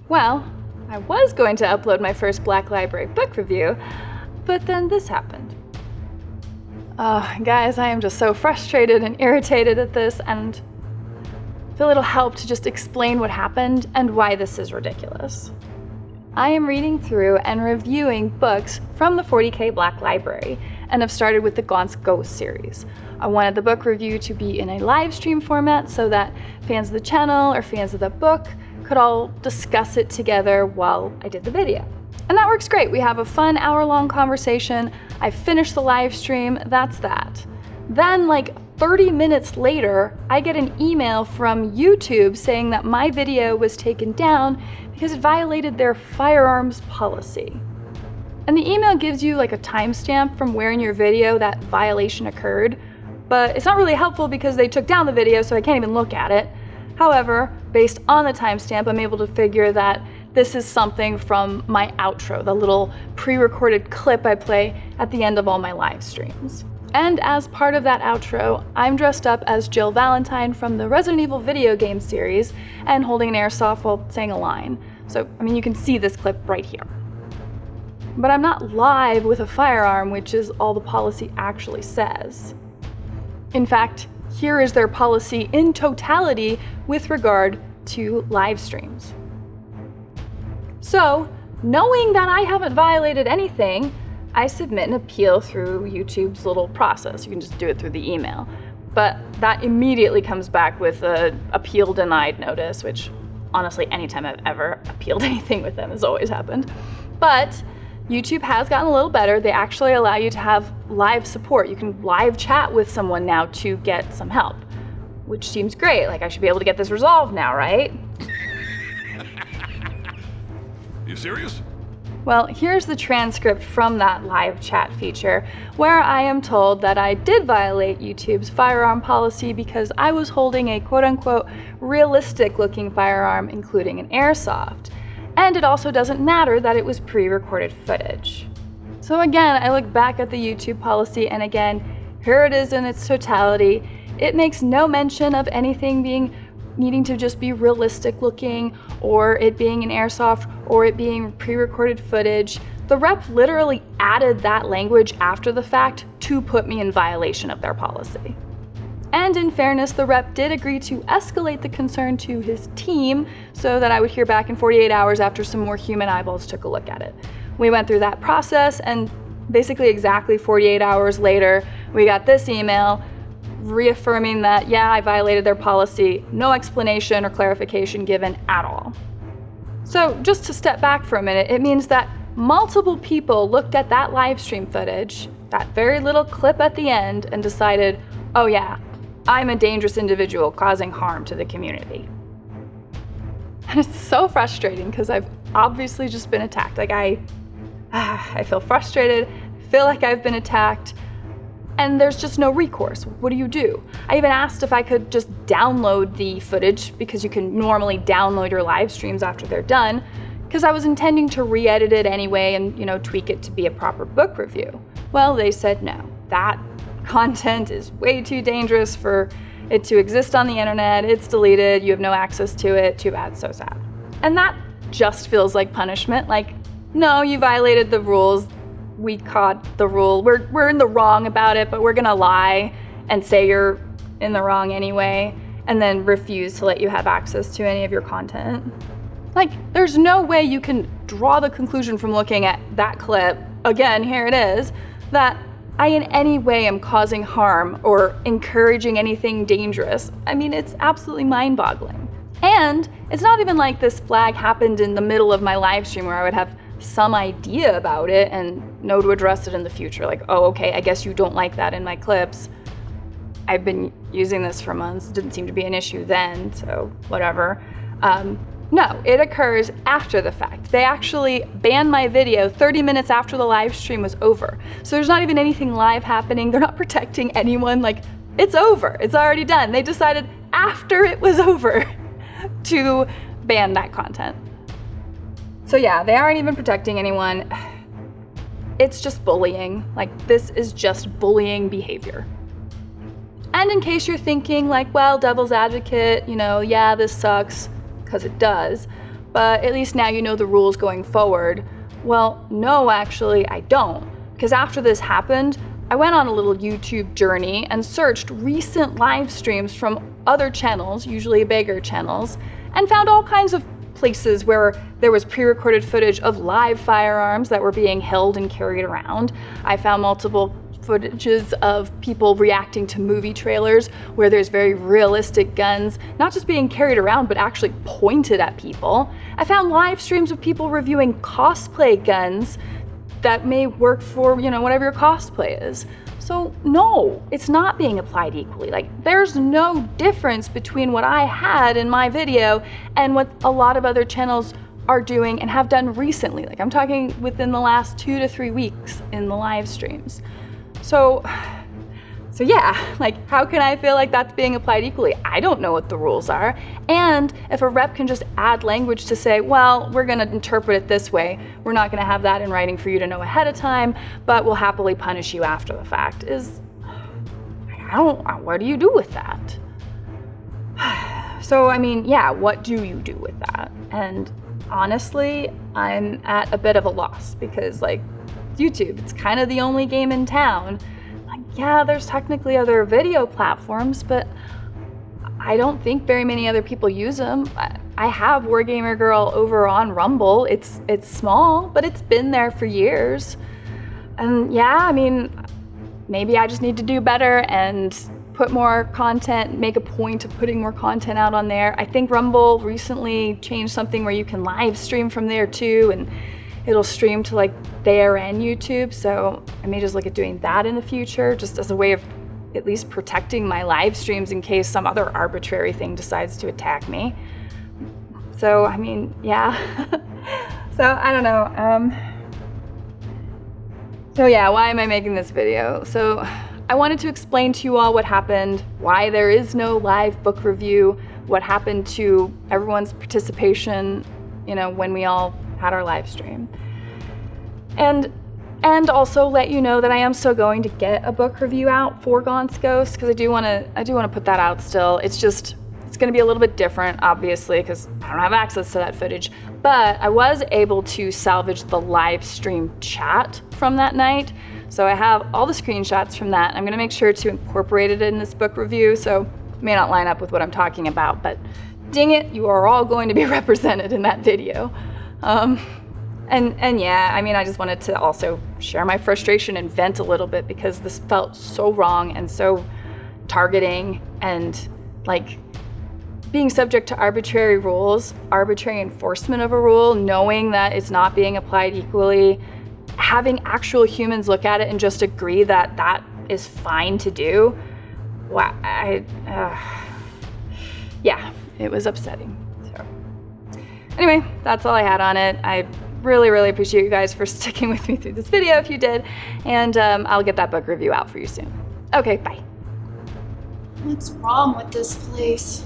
Well, I was going to upload my first Black Library book review, but then this happened. Guys, I am just so frustrated and irritated at this, and I feel it'll help to just explain what happened and why this is ridiculous. I am reading through and reviewing books from the 40K Black Library, and have started with the Gaunt's Ghost series. I wanted the book review to be in a live stream format so that fans of the channel or fans of the book could all discuss it together while I did the video. And that works great. We have a fun hour-long conversation. I finished the live stream, that's that. Then like 30 minutes later, I get an email from YouTube saying that my video was taken down because it violated their firearms policy. And the email gives you like a timestamp from where in your video that violation occurred, but it's not really helpful because they took down the video, so I can't even look at it. However, based on the timestamp, I'm able to figure that this is something from my outro, the little pre-recorded clip I play at the end of all my live streams. And as part of that outro, I'm dressed up as Jill Valentine from the Resident Evil video game series and holding an airsoft while saying a line. So, I mean, you can see this clip right here. But I'm not live with a firearm, which is all the policy actually says. In fact, here is their policy in totality with regard to live streams. So, knowing that I haven't violated anything, I submit an appeal through YouTube's little process. You can just do it through the email. But that immediately comes back with an appeal denied notice, which honestly, anytime I've ever appealed anything with them has always happened. But YouTube has gotten a little better. They actually allow you to have live support. You can live chat with someone now to get some help, which seems great. Like, I should be able to get this resolved now, right? You serious? Well, here's the transcript from that live chat feature, where I am told that I did violate YouTube's firearm policy because I was holding a quote-unquote realistic-looking firearm, including an airsoft. And it also doesn't matter that it was pre-recorded footage. So again, I look back at the YouTube policy, and again, here it is in its totality. It makes no mention of anything needing to just be realistic looking, or it being an airsoft, or it being pre-recorded footage. The rep literally added that language after the fact to put me in violation of their policy. And in fairness, the rep did agree to escalate the concern to his team so that I would hear back in 48 hours after some more human eyeballs took a look at it. We went through that process, and basically exactly 48 hours later, we got this email reaffirming that, yeah, I violated their policy, no explanation or clarification given at all. So just to step back for a minute, it means that multiple people looked at that live stream footage, that very little clip at the end, and decided, oh yeah, I'm a dangerous individual causing harm to the community. And it's so frustrating because I've obviously just been attacked. Like I feel frustrated, feel like I've been attacked, and there's just no recourse. What do you do? I even asked if I could just download the footage, because you can normally download your live streams after they're done, because I was intending to re-edit it anyway and, tweak it to be a proper book review. Well, they said no. That content is way too dangerous for it to exist on the internet. It's deleted. You have no access to it. Too bad, so sad. And that just feels like punishment. Like, no, you violated the rules. We caught the rule. We're in the wrong about it, but we're gonna lie and say you're in the wrong anyway, and then refuse to let you have access to any of your content. Like, there's no way you can draw the conclusion from looking at that clip, again, here it is, that I in any way am causing harm or encouraging anything dangerous. I mean, it's absolutely mind-boggling. And it's not even like this flag happened in the middle of my live stream where I would have some idea about it and know to address it in the future. Like, oh, okay, I guess you don't like that in my clips. I've been using this for months. It didn't seem to be an issue then, so whatever. No, it occurs after the fact. They actually banned my video 30 minutes after the live stream was over. So there's not even anything live happening. They're not protecting anyone. Like, it's over. It's already done. They decided after it was over to ban that content. So yeah, they aren't even protecting anyone. It's just bullying. Like, this is just bullying behavior. And in case you're thinking like, well, devil's advocate, yeah, this sucks, because it does, but at least now you know the rules going forward. Well, no, actually, I don't. Because after this happened, I went on a little YouTube journey and searched recent live streams from other channels, usually bigger channels, and found all kinds of places where there was pre-recorded footage of live firearms that were being held and carried around. I found multiple footages of people reacting to movie trailers where there's very realistic guns, not just being carried around, but actually pointed at people. I found live streams of people reviewing cosplay guns that may work for, whatever your cosplay is. So no, it's not being applied equally. Like, there's no difference between what I had in my video and what a lot of other channels are doing and have done recently. Like, I'm talking within the last 2 to 3 weeks in the live streams. So yeah, like, how can I feel like that's being applied equally? I don't know what the rules are. And if a rep can just add language to say, well, we're gonna interpret it this way, we're not gonna have that in writing for you to know ahead of time, but we'll happily punish you after the fact, what do you do with that? So, I mean, yeah, what do you do with that? And honestly, I'm at a bit of a loss because, like, YouTube, it's kind of the only game in town. Like, yeah, there's technically other video platforms, but I don't think very many other people use them. I have Wargamer Girl over on Rumble. It's small, but it's been there for years. And yeah, I mean, maybe I just need to do better and put more content, make a point of putting more content out on there. I think Rumble recently changed something where you can live stream from there too, and it'll stream to like there and YouTube. So I may just look at doing that in the future, just as a way of at least protecting my live streams in case some other arbitrary thing decides to attack me. So, I mean, yeah. So, I don't know. So yeah, why am I making this video? So I wanted to explain to you all what happened, why there is no live book review, what happened to everyone's participation, when we all had our live stream. And also let you know that I am still going to get a book review out for Gaunt's Ghost, because I do want to put that out still. It's going to be a little bit different, obviously, because I don't have access to that footage. But I was able to salvage the live stream chat from that night. So I have all the screenshots from that. I'm going to make sure to incorporate it in this book review, so it may not line up with what I'm talking about, but dang it, you are all going to be represented in that video. And yeah, I mean, I just wanted to also share my frustration and vent a little bit, because this felt so wrong and so targeting, and like being subject to arbitrary rules, arbitrary enforcement of a rule, knowing that it's not being applied equally, having actual humans look at it and just agree that that is fine to do. Wow, yeah, it was upsetting. So anyway, that's all I had on it. I really appreciate you guys for sticking with me through this video if you did, and I'll get that book review out for you soon. Okay, bye. What's wrong with this place?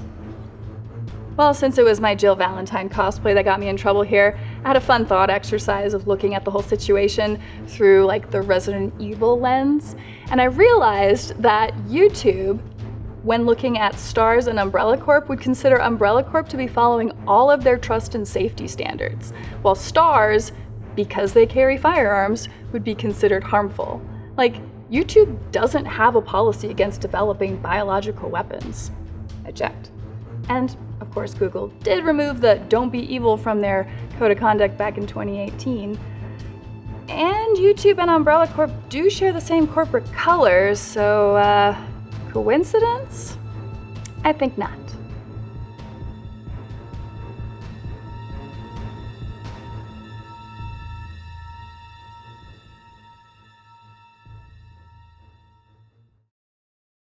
Well, since it was my Jill Valentine cosplay that got me in trouble here, I had a fun thought exercise of looking at the whole situation through like the Resident Evil lens, and I realized that YouTube, when looking at Stars and Umbrella Corp, would consider Umbrella Corp to be following all of their trust and safety standards, while Stars, because they carry firearms, would be considered harmful. Like, YouTube doesn't have a policy against developing biological weapons. Eject. And, of course, Google did remove the "don't be evil" from their code of conduct back in 2018. And YouTube and Umbrella Corp do share the same corporate colors, so, coincidence? I think not.